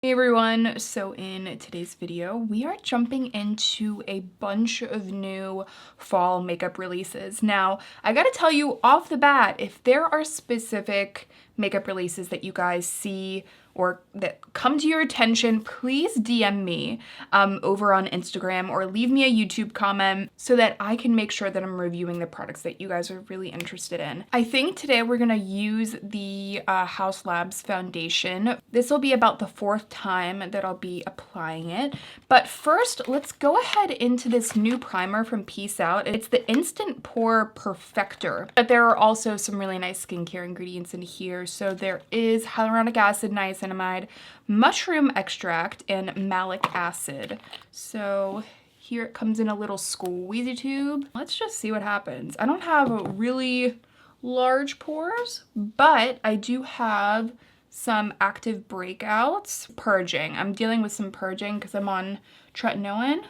Hey everyone, so in today's video, we are jumping into a bunch of new fall makeup releases. Now, I gotta tell you off the bat, if there are specific makeup releases that you guys see or that come to your attention, please DM me over on Instagram or leave me a YouTube comment so that I can make sure that I'm reviewing the products that you guys are really interested in. I think today we're gonna use the Haus Labs foundation. This will be about the fourth time that I'll be applying it. But first, let's go ahead into this new primer from Pout. It's the Instant Pore Perfector. But there are also some really nice skincare ingredients in here. So there is hyaluronic acid, niacinamide, mushroom extract, and malic acid. So here it comes in a little squeezy tube. Let's just see what happens. I don't have really large pores, but I do have some active breakouts. Purging. I'm dealing with some purging because I'm on tretinoin.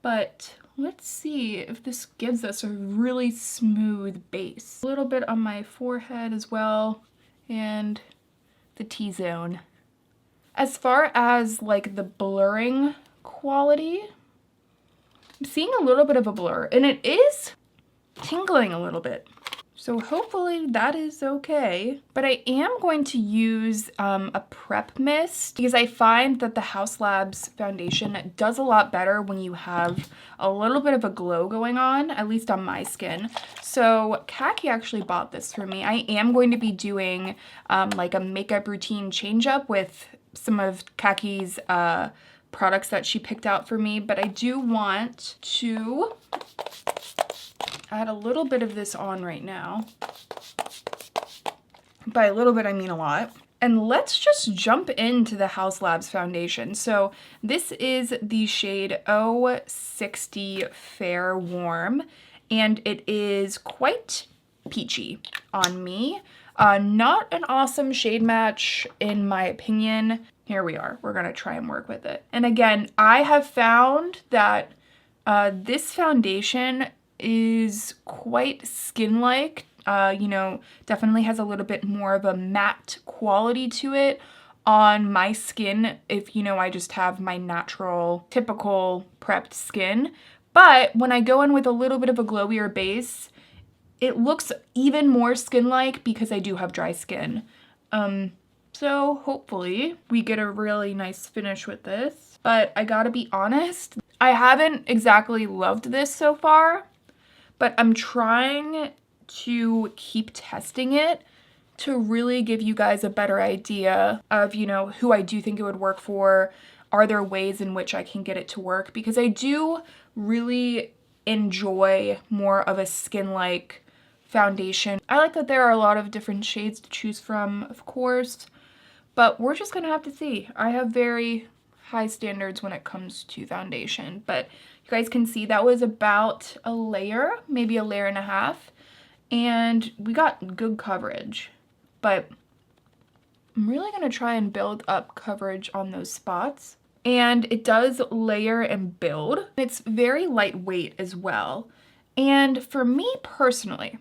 But let's see if this gives us a really smooth base. A little bit on my forehead as well, and the T-zone. As far as like the blurring quality, I'm seeing a little bit of a blur, and it is tingling a little bit. So hopefully that is okay. But I am going to use a prep mist because I find that the Haus Labs foundation does a lot better when you have a little bit of a glow going on, at least on my skin. So Kaki actually bought this for me. I am going to be doing like a makeup routine change up with some of Kaki's products that she picked out for me, but I do want to add a little bit of this on right now. By a little bit, I mean a lot. And let's just jump into the Haus Labs foundation. So this is the shade 060 Fair Warm, and it is quite peachy on me. Not an awesome shade match in my opinion. Here we are. We're gonna try and work with it. And again, I have found that this foundation is quite skin-like, you know, definitely has a little bit more of a matte quality to it on my skin if, you know, I just have my natural, typical prepped skin. But when I go in with a little bit of a glowier base, it looks even more skin-like because I do have dry skin. So hopefully we get a really nice finish with this. But I gotta be honest, I haven't exactly loved this so far. But I'm trying to keep testing it to really give you guys a better idea of, you know, who I do think it would work for. Are there ways in which I can get it to work? Because I do really enjoy more of a skin-like foundation. I like that there are a lot of different shades to choose from, of course, but we're just gonna have to see. I have very high standards when it comes to foundation, but you guys can see that was about a layer, maybe a layer and a half, and we got good coverage. But I'm really gonna try and build up coverage on those spots. And it does layer and build. It's very lightweight as well. And for me personally,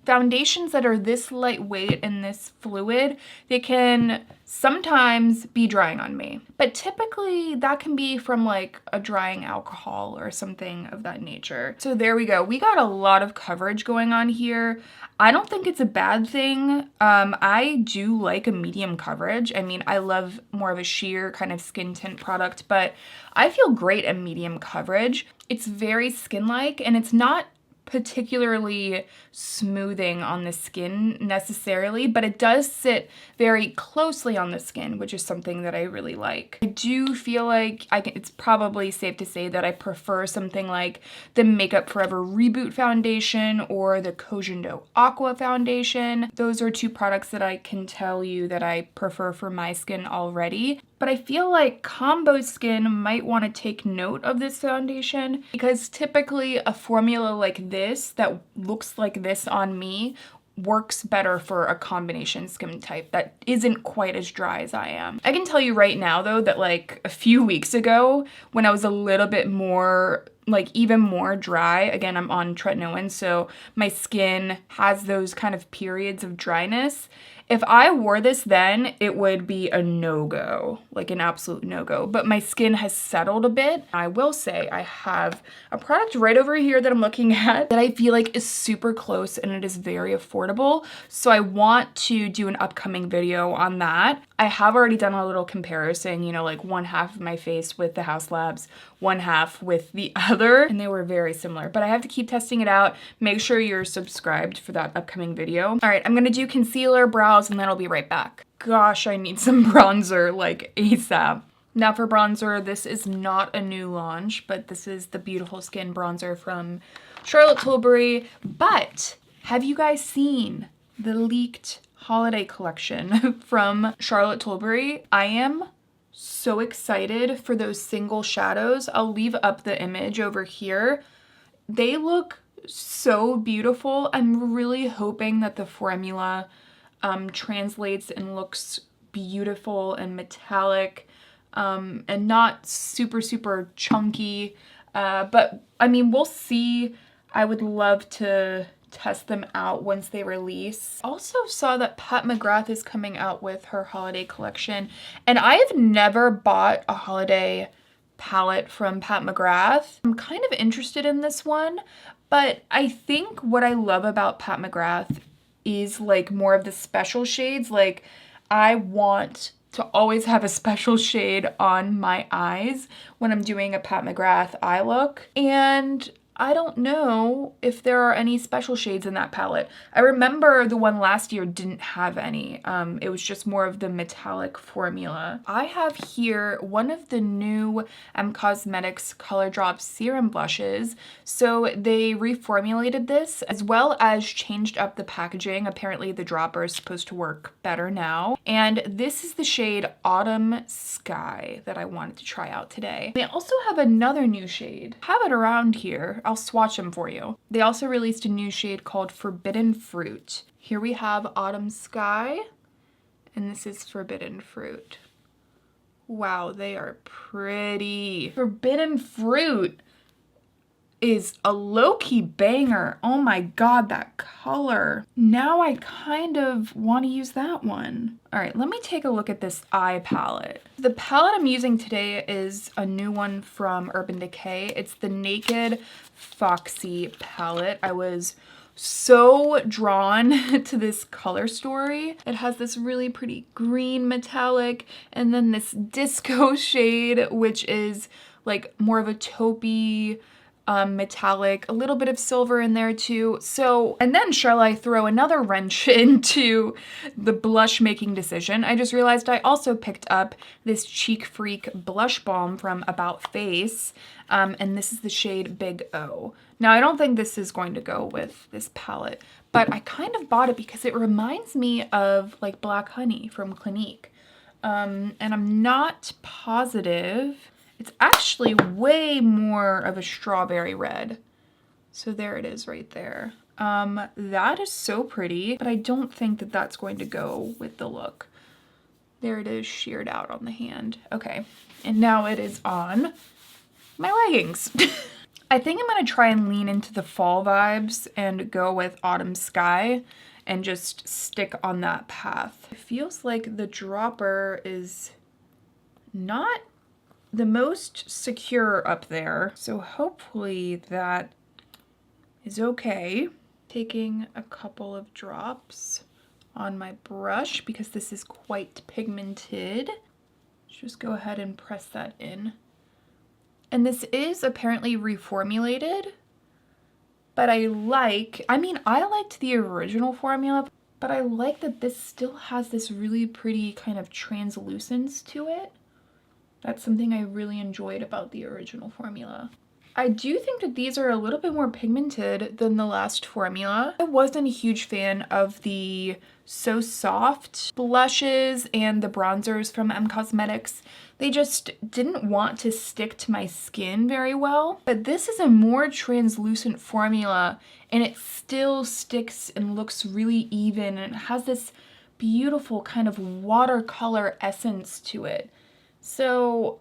foundations that are this lightweight and this fluid, they can sometimes be drying on me. But typically that can be from like a drying alcohol or something of that nature. So there we go. We got a lot of coverage going on here. I don't think it's a bad thing. I do like a medium coverage. I mean, I love more of a sheer kind of skin tint product, but I feel great at medium coverage. It's very skin-like and it's not particularly smoothing on the skin necessarily, but it does sit very closely on the skin, which is something that I really like. I do feel like it's probably safe to say that I prefer something like the Makeup Forever Reboot foundation or the Kojando Aqua foundation. Those are two products that I can tell you that I prefer for my skin already. But I feel like combo skin might want to take note of this foundation because typically a formula like this that looks like this on me works better for a combination skin type that isn't quite as dry as I am. I can tell you right now though that like a few weeks ago when I was a little bit more like even more dry, again I'm on tretinoin so my skin has those kind of periods of dryness, If I wore this then, it would be a no-go, like an absolute no-go. But my skin has settled a bit. I will say I have a product right over here that I'm looking at that I feel like is super close and it is very affordable. So I want to do an upcoming video on that. I have already done a little comparison, you know, like one half of my face with the Haus Labs, one half with the other, and they were very similar. But I have to keep testing it out. Make sure you're subscribed for that upcoming video. All right, I'm gonna do concealer, brows, and then I'll be right back. Gosh, I need some bronzer like ASAP. Now for bronzer, this is not a new launch, but this is the Beautiful Skin bronzer from Charlotte Tilbury. But have you guys seen the leaked holiday collection from Charlotte Tilbury? I am so excited for those single shadows. I'll leave up the image over here. They look so beautiful. I'm really hoping that the formula translates and looks beautiful and metallic and not super chunky. But I mean, we'll see. I would love to test them out once they release. Also saw that Pat McGrath is coming out with her holiday collection, and I have never bought a holiday palette from Pat McGrath. I'm kind of interested in this one, but I think what I love about Pat McGrath is like more of the special shades. Like I want to always have a special shade on my eyes when I'm doing a Pat McGrath eye look, and I don't know if there are any special shades in that palette. I remember the one last year didn't have any. It was just more of the metallic formula. I have here one of the new Cosmetics Color Drop Serum blushes. So they reformulated this as well as changed up the packaging. Apparently the dropper is supposed to work better now. And this is the shade Autumn Sky that I wanted to try out today. They also have another new shade. I have it around here. I'll swatch them for you. They also released a new shade called Forbidden Fruit. Here we have Autumn Sky, and this is Forbidden Fruit. Wow, they are pretty. Forbidden Fruit is a low-key banger. Oh my god, that color. Now I kind of want to use that one. All right, let me take a look at this eye palette. The palette I'm using today is a new one from Urban Decay. It's the Naked Foxy palette. I was so drawn to this color story. It has this really pretty green metallic and then this disco shade, which is like more of a taupey, metallic, a little bit of silver in there too. So, and then shall I throw another wrench into the blush making decision? I just realized I also picked up this Cheek Freak blush balm from About Face, and this is the shade Big O. Now, I don't think this is going to go with this palette, but I kind of bought it because it reminds me of like Black Honey from Clinique, and I'm not positive. It's actually way more of a strawberry red. So there it is right there. That is so pretty, but I don't think that that's going to go with the look. There it is sheared out on the hand. Okay, and now it is on my leggings. I think I'm gonna try and lean into the fall vibes and go with Autumn Sky and just stick on that path. It feels like the dropper is not the most secure up there, so hopefully that is okay. Taking a couple of drops on my brush because this is quite pigmented. Just go ahead and press that in. And this is apparently reformulated, but I liked the original formula, but I like that this still has this really pretty kind of translucence to it. That's something I really enjoyed about the original formula. I do think that these are a little bit more pigmented than the last formula. I wasn't a huge fan of the So Soft blushes and the bronzers from Cosmetics. They just didn't want to stick to my skin very well. But this is a more translucent formula and it still sticks and looks really even, and it has this beautiful kind of watercolor essence to it. So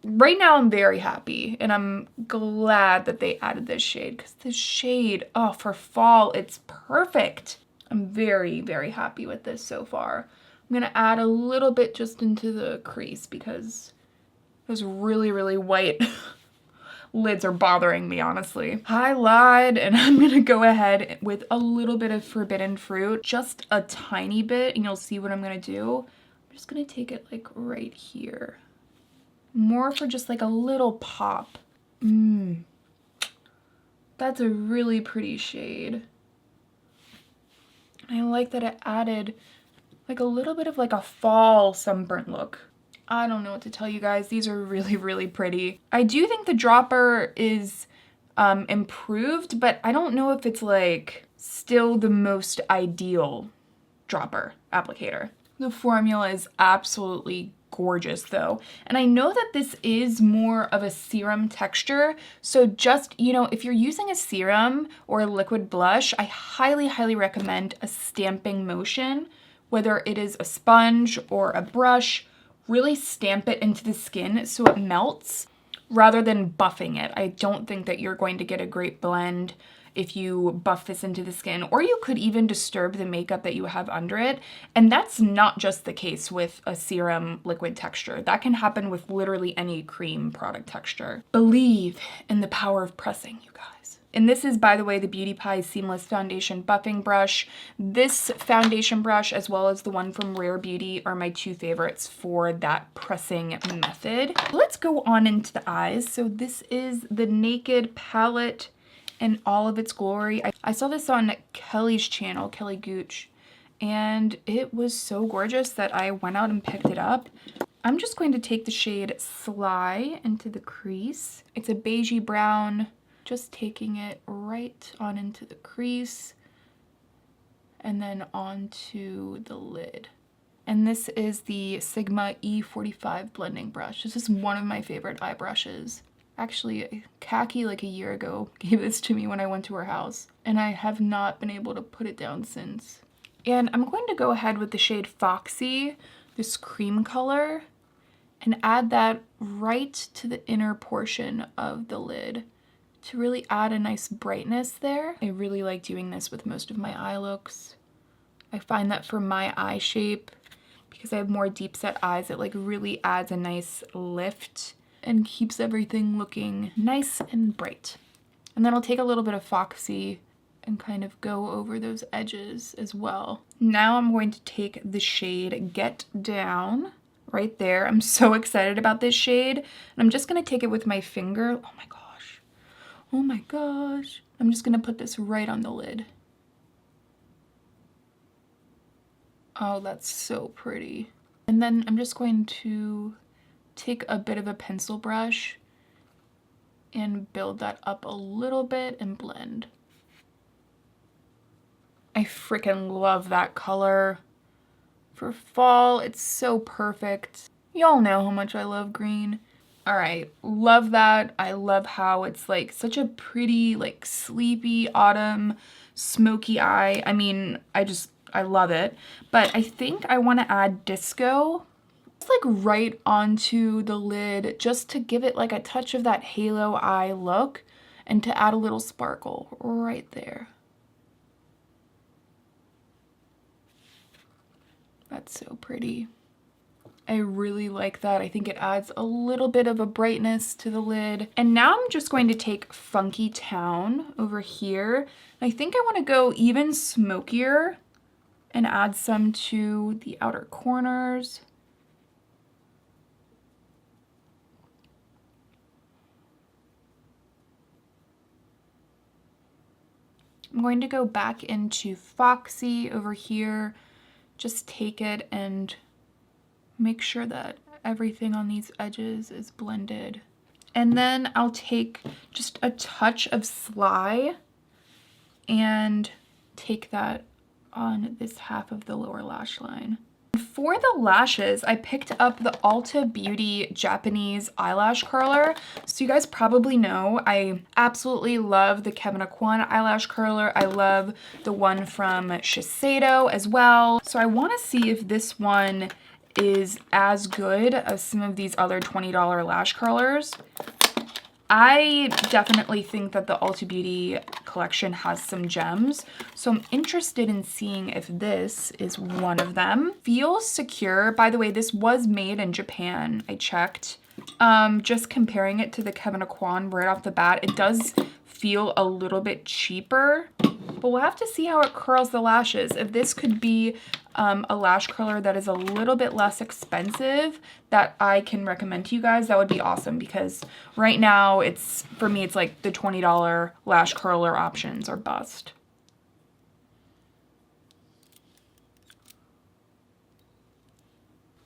right now I'm very happy and I'm glad that they added this shade because this shade, oh, for fall, it's perfect. I'm very, very happy with this so far. I'm gonna add a little bit just into the crease because those really, really white lids are bothering me, honestly. I lied, and I'm gonna go ahead with a little bit of Forbidden Fruit, just a tiny bit, and you'll see what I'm gonna do. I'm just gonna take it like right here. More for just like a little pop. That's a really pretty shade. I like that it added like a little bit of like a fall sunburnt look. I don't know what to tell you guys. These are really, really pretty. I do think the dropper is improved, but I don't know if it's like still the most ideal dropper applicator. The formula is absolutely gorgeous though. And I know that this is more of a serum texture. So just, you know, if you're using a serum or a liquid blush, I highly, highly recommend a stamping motion, whether it is a sponge or a brush. Really stamp it into the skin so it melts rather than buffing it. I don't think that you're going to get a great blend if you buff this into the skin, or you could even disturb the makeup that you have under it. And that's not just the case with a serum liquid texture. That can happen with literally any cream product texture. Believe in the power of pressing, you guys. And this is, by the way, the Beautypie Seamless Foundation Buffing Brush. This foundation brush, as well as the one from Rare Beauty, are my two favorites for that pressing method. Let's go on into the eyes. So this is the Naked palette in all of its glory. I saw this on Kelly's channel, Kelly Gooch, and it was so gorgeous that I went out and picked it up. I'm just going to take the shade Sly into the crease. It's a beigey brown, just taking it right on into the crease and then onto the lid. And this is the Sigma E45 blending brush. This is one of my favorite eye brushes. Actually, Khaki, like a year ago, gave this to me when I went to her house, and I have not been able to put it down since. And I'm going to go ahead with the shade Foxy, this cream color, and add that right to the inner portion of the lid to really add a nice brightness there. I really like doing this with most of my eye looks. I find that for my eye shape, because I have more deep set eyes, it like really adds a nice lift and keeps everything looking nice and bright. And then I'll take a little bit of Foxy and kind of go over those edges as well. Now I'm going to take the shade Get Down right there. I'm so excited about this shade. And I'm just gonna take it with my finger. Oh my gosh. Oh my gosh. I'm just gonna put this right on the lid. Oh, that's so pretty. And then I'm just going to take a bit of a pencil brush and build that up a little bit and blend. I freaking love that color. For fall, it's so perfect. Y'all know how much I love green. All right, love that. I love how it's like such a pretty, like sleepy autumn, smoky eye. I mean, I love it. But I think I want to add Disco like right onto the lid just to give it like a touch of that halo eye look and to add a little sparkle right there. That's so pretty. I really like that. I think it adds a little bit of a brightness to the lid. And now I'm just going to take Funky Town over here. I think I want to go even smokier and add some to the outer corners. I'm going to go back into Foxy over here, just take it and make sure that everything on these edges is blended. And then I'll take just a touch of Sly and take that on this half of the lower lash line. For the lashes, I picked up the Ulta Beauty Japanese eyelash curler. So you guys probably know I absolutely love the Kevyn Aqua eyelash curler. I love the one from Shiseido as well. So I want to see if this one is as good as some of these other $20 lash curlers. I definitely think that the Ulta Beauty collection has some gems, so I'm interested in seeing if this is one of them. Feels secure. By the way, this was made in Japan. I checked. Just comparing it to the Kevyn Auccoin right off the bat, it does feel a little bit cheaper, but we'll have to see how it curls the lashes. If this could be a lash curler that is a little bit less expensive that I can recommend to you guys, that would be awesome, because right now for me it's like the $20 lash curler options are bust.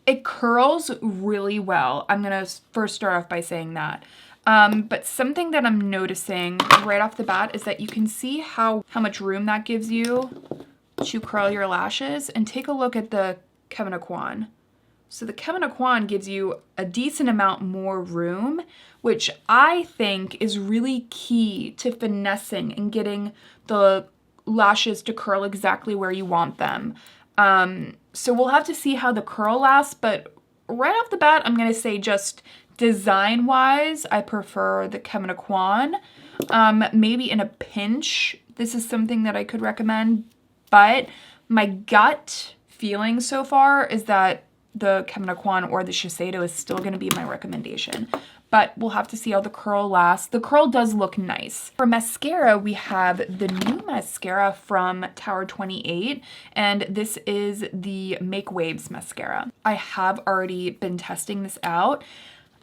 It curls really well. I'm gonna first start off by saying that. But something that I'm noticing right off the bat is that you can see how much room that gives you to curl your lashes. And take a look at the Kevyn Auccoin. So the Kevyn Auccoin gives you a decent amount more room, which I think is really key to finessing and getting the lashes to curl exactly where you want them. So we'll have to see how the curl lasts, but right off the bat, I'm gonna say just design-wise, I prefer the Kevyn Auccoin. Maybe in a pinch, this is something that I could recommend, but my gut feeling so far is that the Kevyn Auccoin or the Shiseido is still gonna be my recommendation. But we'll have to see how the curl lasts. The curl does look nice. For mascara, we have the new mascara from Tower 28, and this is the Make Waves mascara. I have already been testing this out,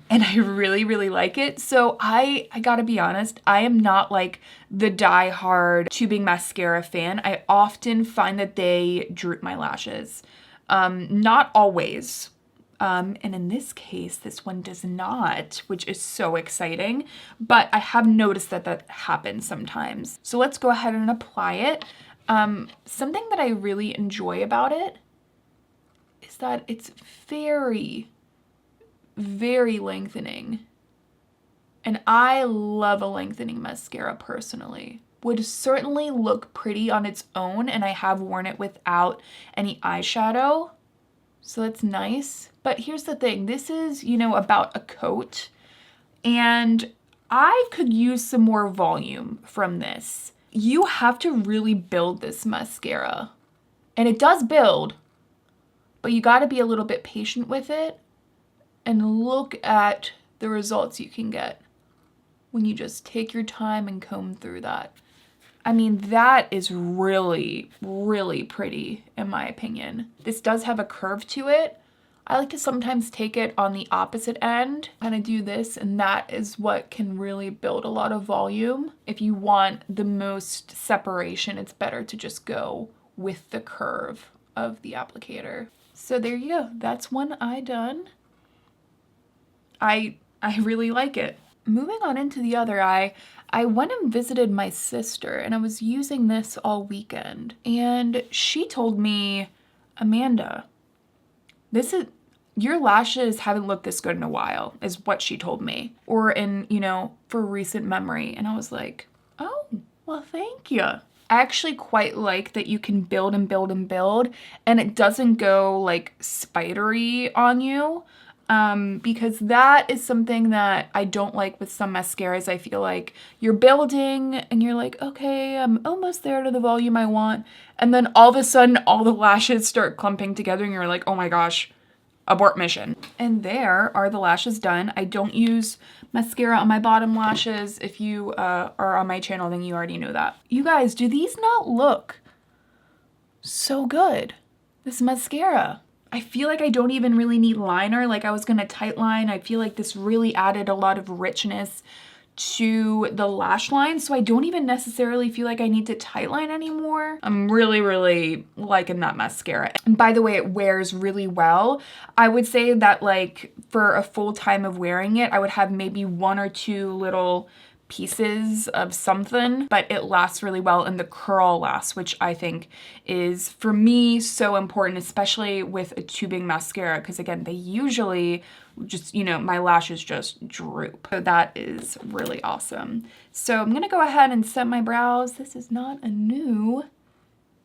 and I really, really like it. So I gotta be honest, I am not like the die-hard tubing mascara fan. I often find that they droop my lashes. Not always. And in this case, this one does not, which is so exciting, but I have noticed that that happens sometimes. So let's go ahead and apply it. Something that I really enjoy about it is that it's very, very lengthening. And I love a lengthening mascara personally. Would certainly look pretty on its own, and I have worn it without any eyeshadow. So that's nice. But here's the thing, this is, you know, about a coat, and I could use some more volume from this. You have to really build this mascara, and it does build, but you gotta be a little bit patient with it and look at the results you can get when you just take your time and comb through that. I mean, that is really, really pretty in my opinion. This does have a curve to it. I like to sometimes take it on the opposite end, kind of do this, and that is what can really build a lot of volume. If you want the most separation, it's better to just go with the curve of the applicator. So there you go. That's one eye done. I really like it. Moving on into the other eye, I went and visited my sister, and I was using this all weekend, and she told me, Amanda, your lashes haven't looked this good in a while, is what she told me, or in, you know, for recent memory. And I was like, oh, well, thank you. I actually quite like that you can build and build and build, and it doesn't go like spidery on you. Because that is something that I don't like with some mascaras. I feel like you're building and you're like, okay, I'm almost there to the volume I want. And then all of a sudden, all the lashes start clumping together and you're like, oh my gosh, abort mission. And there are the lashes done. I don't use mascara on my bottom lashes. If you are on my channel, then you already know that. You guys, do these not look so good? This mascara. I feel like I don't even really need liner. Like I was gonna tight line. I feel like this really added a lot of richness to the lash line, so I don't even necessarily feel like I need to tight line anymore. I'm really, really liking that mascara. And by the way, it wears really well. I would say that like for a full time of wearing it, I would have maybe 1 or 2 little pieces of something, but it lasts really well, and the curl lasts, which I think is, for me, so important, especially with a tubing mascara, because again, they usually just, you know, my lashes just droop. So that is really awesome. So I'm gonna go ahead and set my brows. This is not a new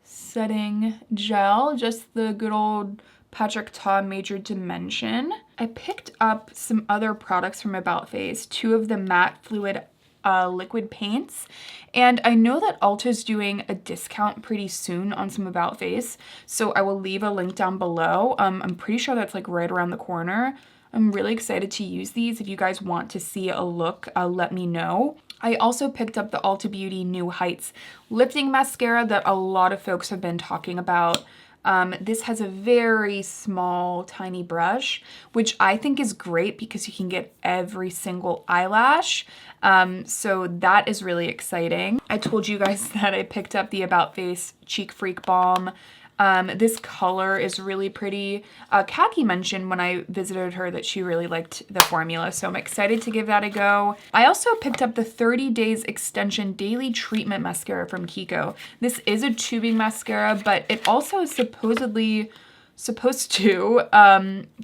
setting gel, just the good old Patrick Ta Major Dimension. I picked up some other products from About Face, 2 of the matte fluid liquid paints, and I know that Ulta's doing a discount pretty soon on some About Face, so I will leave a link down below. I'm pretty sure that's like right around the corner. I'm really excited to use these. If you guys want to see a look, let me know. I also picked up the Ulta Beauty New Heights lifting mascara that a lot of folks have been talking about. This has a very small, tiny brush, which I think is great because you can get every single eyelash. So that is really exciting. I told you guys that I picked up the About Face Cheek Freak Balm. This color is really pretty. Khaki mentioned when I visited her that she really liked the formula, so I'm excited to give that a go. I also picked up the 30 Days Extension Daily Treatment Mascara from Kiko. This is a tubing mascara, but it also is supposedly supposed to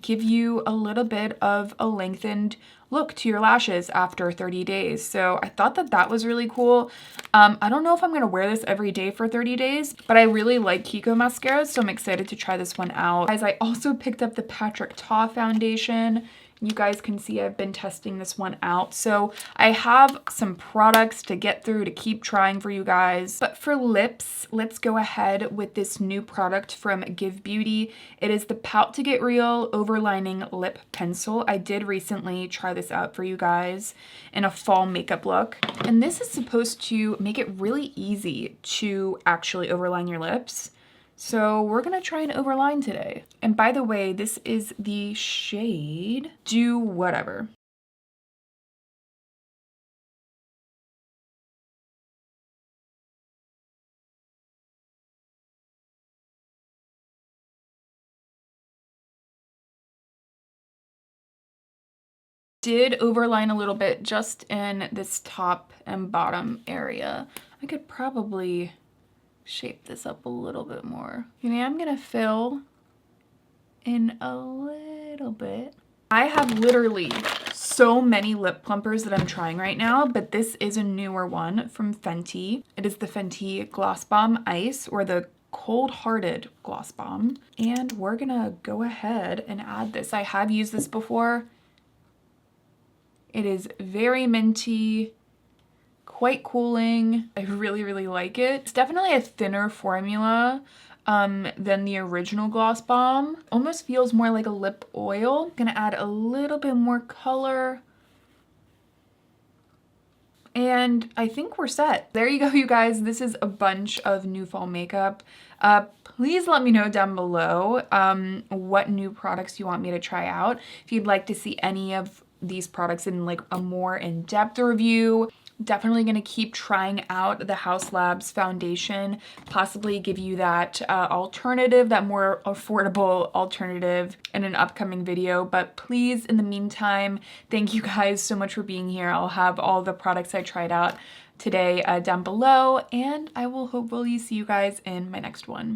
give you a little bit of a lengthened look to your lashes after 30 days. So I thought that that was really cool. I don't know if I'm gonna wear this every day for 30 days, but I really like Kiko mascaras, so I'm excited to try this one out. Guys, I also picked up the Patrick Ta foundation. You guys can see I've been testing this one out. So I have some products to get through to keep trying for you guys. But for lips, let's go ahead with this new product from Gxve Beauty. It is the Pout to Get Real Overlining Lip Pencil. I did recently try this out for you guys in a fall makeup look. And this is supposed to make it really easy to actually overline your lips. So we're gonna try and overline today. And by the way, this is the shade Do Whatever. Did overline a little bit just in this top and bottom area. I could probably shape this up a little bit more. You know, I'm gonna fill in a little bit. I have literally so many lip plumpers that I'm trying right now, but this is a newer one from Fenty. It is the Fenty Gloss Bomb Ice, or the Cold Hearted Gloss Bomb. And we're gonna go ahead and add this. I have used this before. It is very minty, quite cooling. I really, really like it. It's definitely a thinner formula than the original Gloss Bomb. Almost feels more like a lip oil. Gonna add a little bit more color. And I think we're set. There you go, you guys. This is a bunch of new fall makeup. Please let me know down below what new products you want me to try out. If you'd like to see any of these products in like a more in-depth review. Definitely going to keep trying out the Haus Labs foundation, possibly give you that alternative, that more affordable alternative in an upcoming video. But please, in the meantime, thank you guys so much for being here. I'll have all the products I tried out today down below, and I will hopefully see you guys in my next one.